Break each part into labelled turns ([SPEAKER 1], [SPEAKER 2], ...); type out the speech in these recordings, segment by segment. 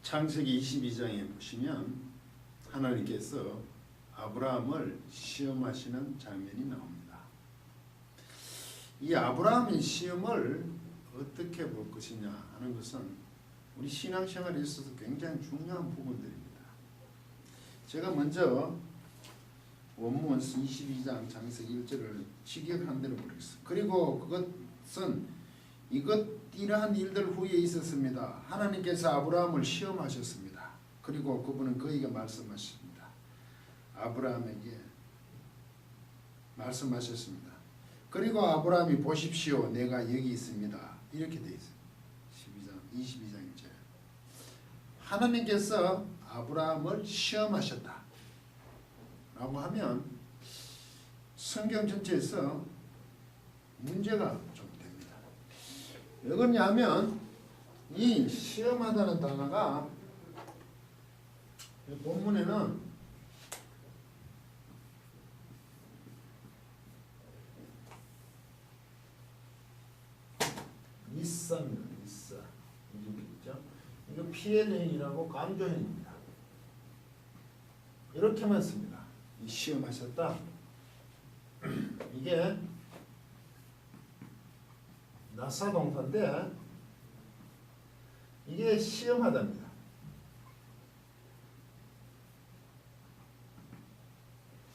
[SPEAKER 1] 창세기 22장에 보시면 하나님께서 아브라함을 시험하시는 장면이 나옵니다. 이 아브라함의 시험을 어떻게 볼 것이냐 하는 것은 우리 신앙생활에 있어서 굉장히 중요한 부분들입니다. 제가 먼저 원문 22장 창세기 1절을 직역한 대로 보겠습니다. 그리고 그것은 이러한 일들 후에 있었습니다. 하나님께서 아브라함을 시험하셨습니다. 그리고 그분은 그에게 말씀하셨습니다. 아브라함에게 말씀하셨습니다. 그리고 아브라함이 보십시오. 내가 여기 있습니다. 이렇게 되어 있어요. 22장이죠. 하나님께서 아브라함을 시험하셨다. 라고 하면 성경 전체에서 문제가 좀 됩니다. 왜 그러냐면 이 시험하다는 단어가 본문에는 니사입니다. 니사. 이거 PNN이라고 강조형입니다. 이렇게만 씁니다. 이 시험하셨다. 이게 나사 동사인데 이게 시험하답니다.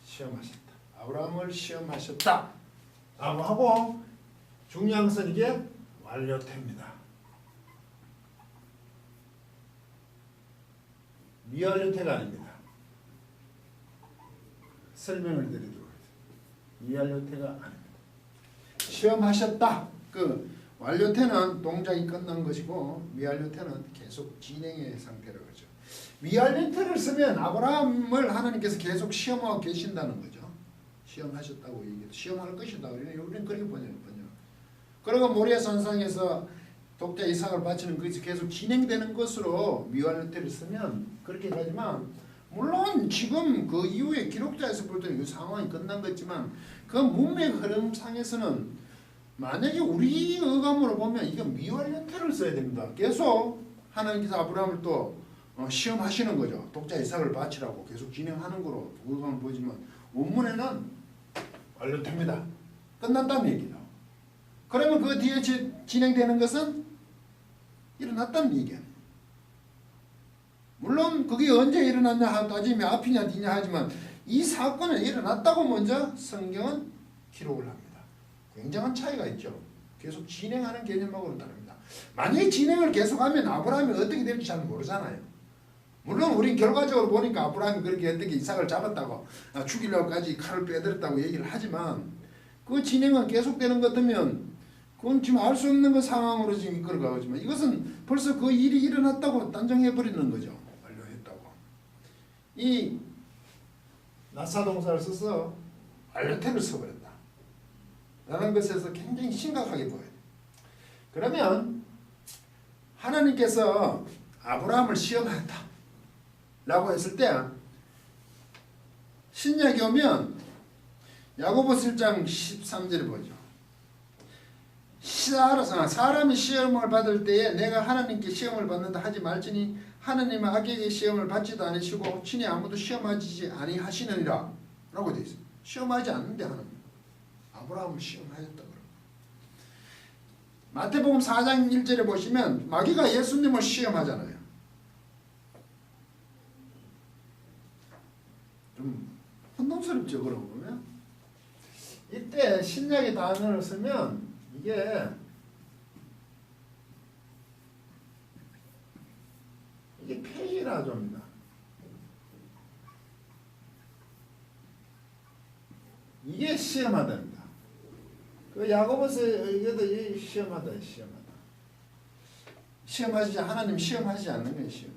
[SPEAKER 1] 시험하셨다. 아브라함을 시험하셨다. 라고 하고 중요한 것은 이게 완료태입니다. 미완료태가 아닙니다. 설명을 드리도록 하겠습니다. 미완료태가 아닙니다. 시험하셨다. 그 완료태는 동작이 끝난 것이고 미완료태는 계속 진행의 상태라고 하죠. 미완료태를 쓰면 아브라함을 하나님께서 계속 시험하고 계신다는 거죠. 시험하셨다고 얘기해요. 시험할 것이다. 우리는 그렇게 번역해요. 그리고 모리아 산상에서 독자 이삭을 바치는 것이 계속 진행되는 것으로 미완료태를 쓰면 그렇게 하지만 물론 지금 그 이후에 기록자에서 볼 때는 그 상황이 끝난 거지만 그 문맥 흐름상에서는 만약에 우리 어감으로 보면 이거 미완료태를 써야 됩니다. 계속 하나님께서 아브라함을 또 시험하시는 거죠. 독자 이삭을 바치라고 계속 진행하는 거로 어감을 보지만 원문에는 완료태입니다. 끝났다는 얘기죠. 그러면 그 뒤에 진행되는 것은 일어났다는 얘기야. 물론 그게 언제 일어났냐 따지면 앞이냐 뒤냐 하지만 이 사건은 일어났다고 먼저 성경은 기록을 합니다. 굉장한 차이가 있죠. 계속 진행하는 개념하고는 다릅니다. 만약에 진행을 계속하면 아브라함이 어떻게 될지 잘 모르잖아요. 물론 우린 결과적으로 보니까 아브라함이 그렇게 어떻게 이삭을 잡았다고 죽이려고까지 칼을 빼들었다고 얘기를 하지만 그 진행은 계속되는 것 같으면 그건 지금 알 수 없는 그 상황으로 지금 이끌어가지만 이것은 벌써 그 일이 일어났다고 단정해버리는 거죠. 완료했다고. 이 나사동사를 써서 완료태를 써버렸다. 라는 것에서 굉장히 심각하게 보여요. 그러면 하나님께서 아브라함을 시험하였다. 라고 했을 때 신약에 오면 야고보서 1장 13절을 보죠. 사람이 시험을 받을 때에 내가 하나님께 시험을 받는다 하지 말지니 하나님은 악에게 시험을 받지도 않으시고 친히 아무도 시험하지 아니하시느니라 라고 되어 있어요. 시험하지 않는데 하나님 아브라함을 시험하였다. 마태복음 4장 1절에 보시면 마귀가 예수님을 시험하잖아요. 좀 혼동스럽죠. 그러고 보면 이때 신약의 단어를 쓰면 이게 페이라조입니다. 이게 시험하다입니다. 그 야고보서 이것도 시험하다. 시험하지 하나님 시험하지 않는 거예요. 시험.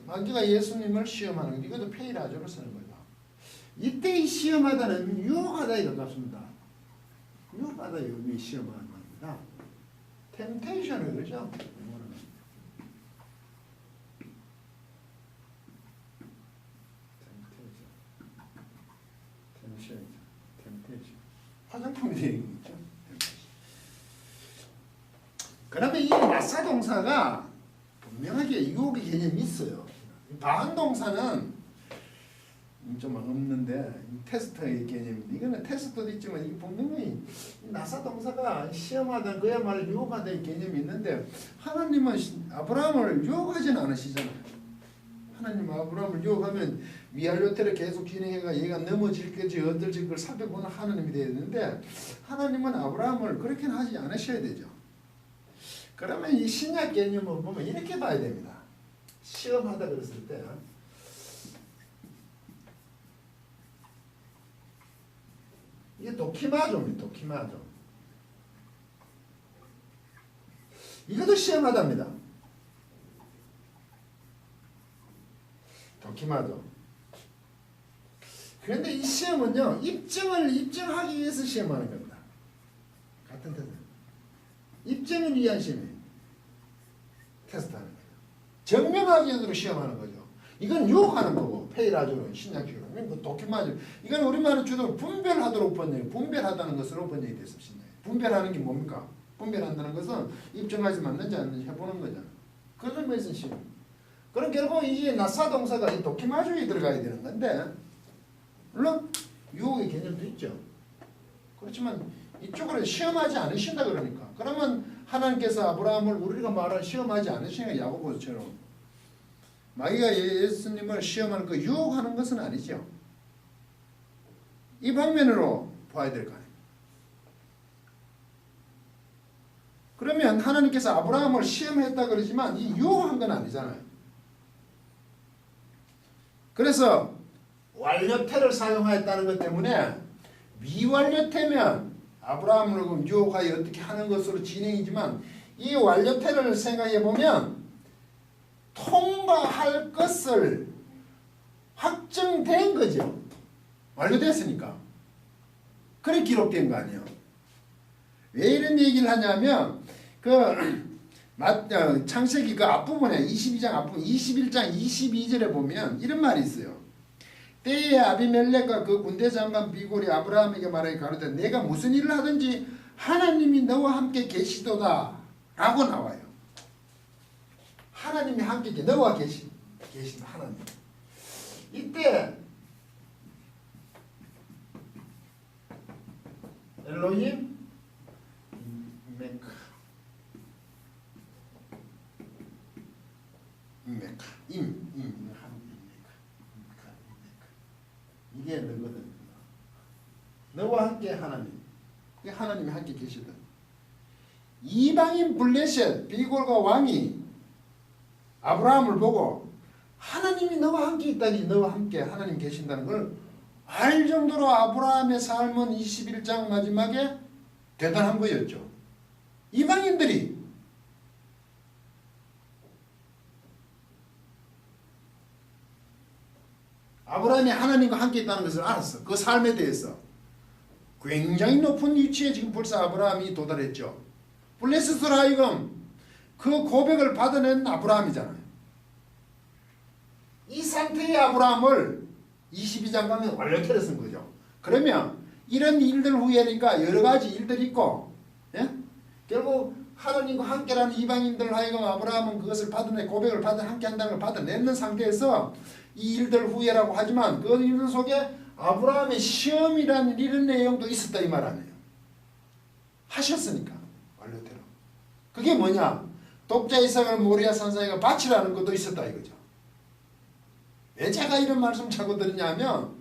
[SPEAKER 1] 마귀가 예수님을 시험하는 거 이것도 페이라조로 쓰는 거죠. 이때의 시험하다는 유혹하다에 가깝습니다. 유혹하다 여기 시험하는 겁니다. 템테이션을 그러죠. 템테이션. 화장품이 되는 거죠. 그러면 이 나사 동사가 분명하게 유혹의 개념이 있어요. 반동사는 좀 없는데 테스트의 개념인데 이거는 테스트도 있지만 이게 분명히 나사 동사가 시험하든 그야말로 유혹하는 개념이 있는데 하나님은 아브라함을 유혹하지는 않으시잖아요. 하나님 아브라함을 유혹하면 미알요테를 계속 진행해가 얘가 넘어질 건지 어떨지 그걸 살펴보는 하나님이 되어야 되는데 하나님은 아브라함을 그렇게는 하지 않으셔야 되죠. 그러면 이 신약 개념을 보면 이렇게 봐야 됩니다. 시험하다 그랬을 때 이게 도키마조입니다. 도키마조. 이것도 시험하답니다. 도키마조. 그런데 이 시험은요, 입증하기 위해서 시험하는 겁니다. 같은 테스트. 입증을 위한 시험이에요. 테스트하는 거예요. 증명하기 위해서 시험하는 거죠. 이건 유혹하는 거고, 페이라조는 신약식으로. 그 도키마조. 이건 우리말로 주로 분별하도록 번역이, 분별하다는 것으로 번역이 됐습니다. 분별하는 게 뭡니까? 분별한다는 것은 입증하지 맞는지 안 맞는지 해보는 거잖아. 그런 것은 시험. 그럼 결국 이제 나사 동사가 이 도키마조에 들어가야 되는 건데, 물론 유혹의 개념도 있죠. 그렇지만 이쪽으로 시험하지 않으신다 그러니까. 그러면 하나님께서 아브라함을 우리가 말한 시험하지 않으시니까 야고보서처럼 마귀가 예수님을 시험하는 거 유혹하는 것은 아니죠. 이 방면으로 봐야 될 거 아니에요. 그러면 하나님께서 아브라함을 시험했다 그러지만 이 유혹한 건 아니잖아요. 그래서 완료태를 사용하였다는 것 때문에 미완료태면 아브라함을 유혹하여 어떻게 하는 것으로 진행이지만 이 완료태를 생각해 보면 통과할 것을 확정된 거죠. 완료됐으니까. 그래 기록된 거 아니에요. 왜 이런 얘기를 하냐면 창세기 그 앞부분에 22장 앞부분 21장 22절에 보면 이런 말이 있어요. 때에 아비멜렉과 그 군대 장관 비골이 아브라함에게 말하기 가로되 내가 무슨 일을 하든지 하나님이 너와 함께 계시도다 라고 나와요. 하나님이 함께 너와 계신 하나님. 이때 엘로힘 메카 이게 너거든. 너와 함께 하나님. 하나님이 함께 계시든. 이방인 블레셋 비골과 왕이 아브라함을 보고 하나님이 너와 함께 있다니 너와 함께 하나님 계신다는 걸 알 정도로 아브라함의 삶은 21장 마지막에 대단한 거였죠. 이방인들이 아브라함이 하나님과 함께 있다는 것을 알았어. 그 삶에 대해서. 굉장히 높은 위치에 지금 벌써 아브라함이 도달했죠. 블레셋으로 하여금 그 고백을 받아낸 아브라함이잖아요. 이 상태의 아브라함을 22장 가면 완료태를 쓴 거죠. 그러면 이런 일들 후에니까 여러 가지 일들이 있고, 예? 결국 하나님과 함께라는 이방인들 하여금 아브라함은 그것을 받아내 고백을 받아 함께 한다는 걸 받아내는 상태에서 이 일들 후에라고 하지만 그 일들 속에 아브라함의 시험이라는 이런 내용도 있었다 이 말 아니에요. 하셨으니까 완료태로. 그게 뭐냐? 독자 이삭을 모리아 산상에 바치라는 것도 있었다 이거죠. 왜 제가 이런 말씀 자꾸 드리냐면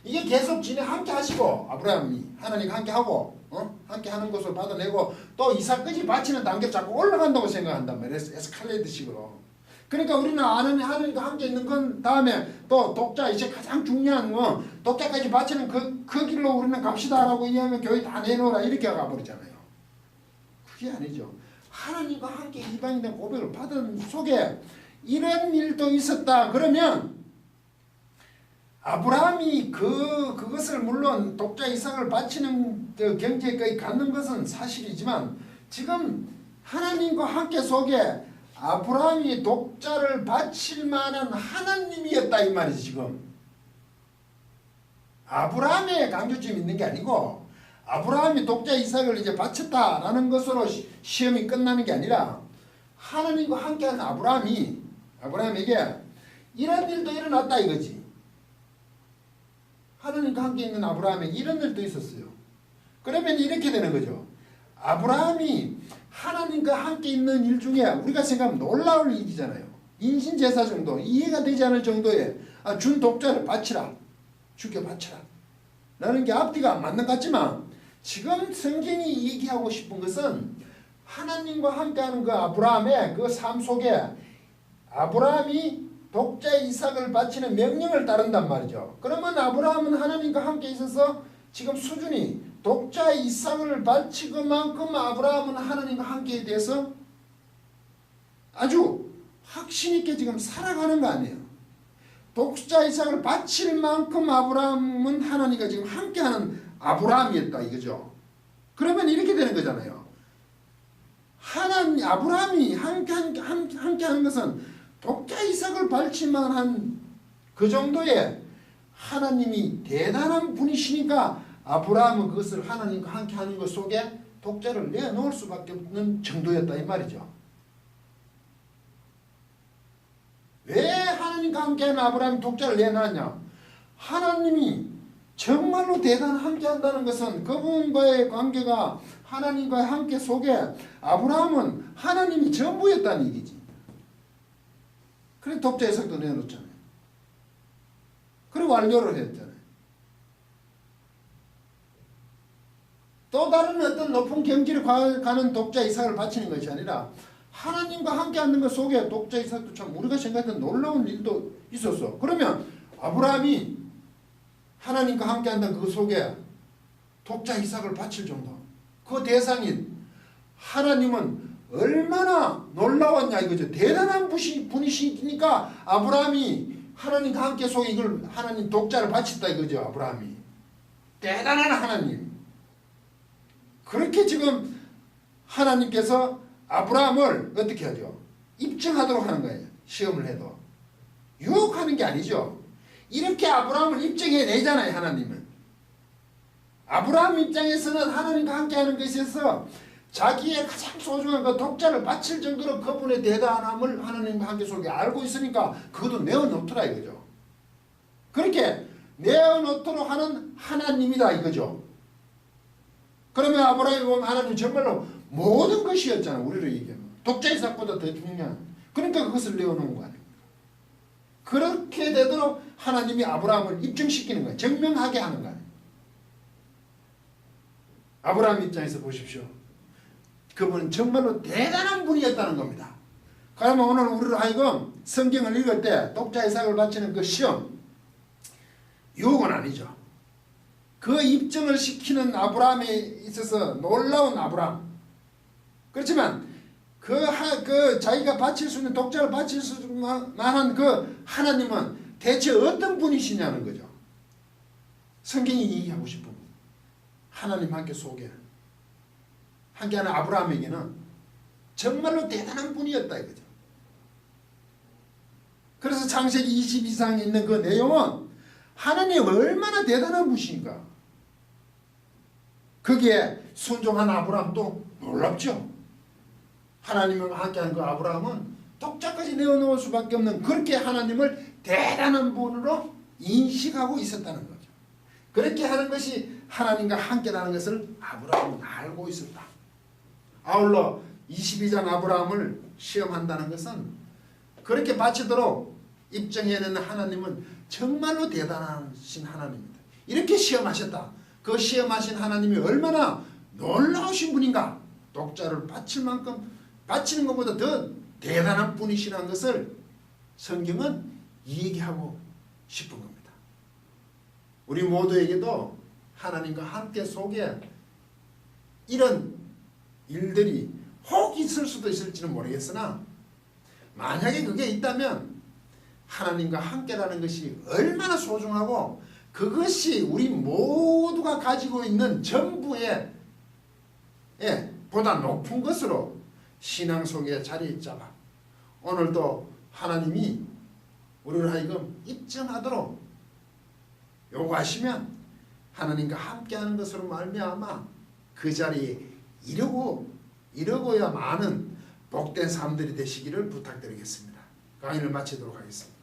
[SPEAKER 1] 이게 계속 함께 하시고 아브라함이 하나님과 함께 하고 함께 하는 것을 받아내고 또 이삭까지 바치는 단계로 자꾸 올라간다고 생각한단 말이에요. 에스컬레이트식으로. 그러니까 우리는 아는 하나님과 함께 있는 건 다음에 또 독자 이제 가장 중요한 건 독자까지 바치는 그 길로 우리는 갑시다라고 이야기하면 교회 다 내놓으라 이렇게 가버리잖아요. 그게 아니죠. 하나님과 함께 이방인의 고백을 받은 속에 이런 일도 있었다. 그러면 아브라함이 그것을 물론 독자 이삭을 바치는 그 경지에까지 갖는 것은 사실이지만 지금 하나님과 함께 속에 아브라함이 독자를 바칠 만한 하나님이었다 이 말이지 지금. 아브라함의 강조점이 있는 게 아니고 아브라함이 독자 이삭을 이제 바쳤다라는 것으로 시험이 끝나는 게 아니라 하나님과 함께하는 아브라함에게 이런 일도 일어났다 이거지. 하나님과 함께 있는 아브라함에게 이런 일도 있었어요. 그러면 이렇게 되는 거죠. 아브라함이 하나님과 함께 있는 일 중에 우리가 생각하면 놀라울 일이잖아요. 인신제사 정도 이해가 되지 않을 정도의 준 독자를 바치라. 죽여 바치라. 라는 게 앞뒤가 안 맞는 것 같지만 지금 성경이 얘기하고 싶은 것은 하나님과 함께하는 그 아브라함의 그 삶 속에 아브라함이 독자 이삭을 바치는 명령을 따른단 말이죠. 그러면 아브라함은 하나님과 함께 있어서 지금 수준이 독자 이삭을 바치고만큼 아브라함은 하나님과 함께 대해서 아주 확신 있게 지금 살아가는 거 아니에요. 독자 이삭을 바칠 만큼 아브라함은 하나님과 지금 함께하는 아브라함이었다 이거죠. 그러면 이렇게 되는 거잖아요. 아브라함이 함께하는 것은 독자 이삭을 바칠만한 그 정도의 하나님이 대단한 분이시니까 아브라함은 그것을 하나님과 함께하는 것 속에 독자를 내놓을 수밖에 없는 정도였다 이 말이죠. 왜 하나님과 함께하는 아브라함이 독자를 내놨냐? 하나님이 정말로 대단한 함께한다는 것은 그분과의 관계가 하나님과의 함께 속에 아브라함은 하나님이 전부였다는 얘기지. 그래 독자 이삭도 내놓잖아요. 그리고 완료를 했잖아요. 또 다른 어떤 높은 경지를 가는 독자 이삭을 바치는 것이 아니라 하나님과 함께 하는 것 속에 독자 이삭도 참 우리가 생각했던 놀라운 일도 있었어. 그러면 아브라함이 하나님과 함께 한다는 그 속에 독자 이삭을 바칠 정도. 그 대상인 하나님은 얼마나 놀라웠냐 이거죠. 대단한 분이시니까 아브라함이 하나님과 함께 속에 이걸 하나님 독자를 바쳤다 이거죠. 아브라함이. 대단한 하나님. 그렇게 지금 하나님께서 아브라함을 어떻게 하죠? 입증하도록 하는 거예요. 시험을 해도. 유혹하는 게 아니죠. 이렇게 아브라함을 입증해내잖아요. 하나님은. 아브라함 입장에서는 하나님과 함께하는 것에서 자기의 가장 소중한 그 독자를 바칠 정도로 그분의 대단함을 하나님과 함께 속에 알고 있으니까 그것도 내어놓더라 이거죠. 그렇게 내어놓도록 하는 하나님이다 이거죠. 그러면 아브라함이 보면 하나님 정말로 모든 것이었잖아. 우리로 얘기하면. 독자 이삭보다 더 중요한. 그러니까 그것을 내어놓은 거 아닙니까? 그렇게 되도록 하나님이 아브라함을 입증시키는 거예요. 증명하게 하는 거 아니에요. 아브라함 입장에서 보십시오. 그분은 정말로 대단한 분이었다는 겁니다. 그러면 오늘 우리로 하여금 성경을 읽을 때 독자 이삭을 바치는 그 시험, 유혹은 아니죠. 그 입증을 시키는 아브라함에 있어서 놀라운 아브라함. 그렇지만 그 자기가 바칠 수 있는 독자를 바칠 수 만한 그 하나님은 대체 어떤 분이시냐는 거죠. 성경이 얘기하고 싶은 분. 하나님 함께 속에 함께하는 아브라함에게는 정말로 대단한 분이었다 이거죠. 그래서 창세기 22장에 있는 그 내용은 하나님이 얼마나 대단한 분이신가. 거기에 순종한 아브라함도 놀랍죠. 하나님과 함께하는 그 아브라함은 독자까지 내어놓을 수밖에 없는 그렇게 하나님을 대단한 분으로 인식하고 있었다는 거죠. 그렇게 하는 것이 하나님과 함께라는 것을 아브라함은 알고 있었다. 아울러 22장 아브라함을 시험한다는 것은 그렇게 바치도록 입증해내는 하나님은 정말로 대단하신 하나님입니다. 이렇게 시험하셨다. 그 시험하신 하나님이 얼마나 놀라우신 분인가. 독자를 바칠 만큼 바치는 것보다 더 대단한 분이시라는 것을 성경은 얘기하고 싶은 겁니다. 우리 모두에게도 하나님과 함께 속에 이런 일들이 혹 있을 수도 있을지는 모르겠으나 만약에 그게 있다면 하나님과 함께라는 것이 얼마나 소중하고 그것이 우리 모두가 가지고 있는 전부의 보다 높은 것으로 신앙 속에 자리 잡아 오늘도 하나님이 우리를 하여금 입증하도록 요구하시면 하나님과 함께하는 것으로 말미암아 그 자리에 이르고야 많은 복된 삶들이 되시기를 부탁드리겠습니다. 강의를 마치도록 하겠습니다.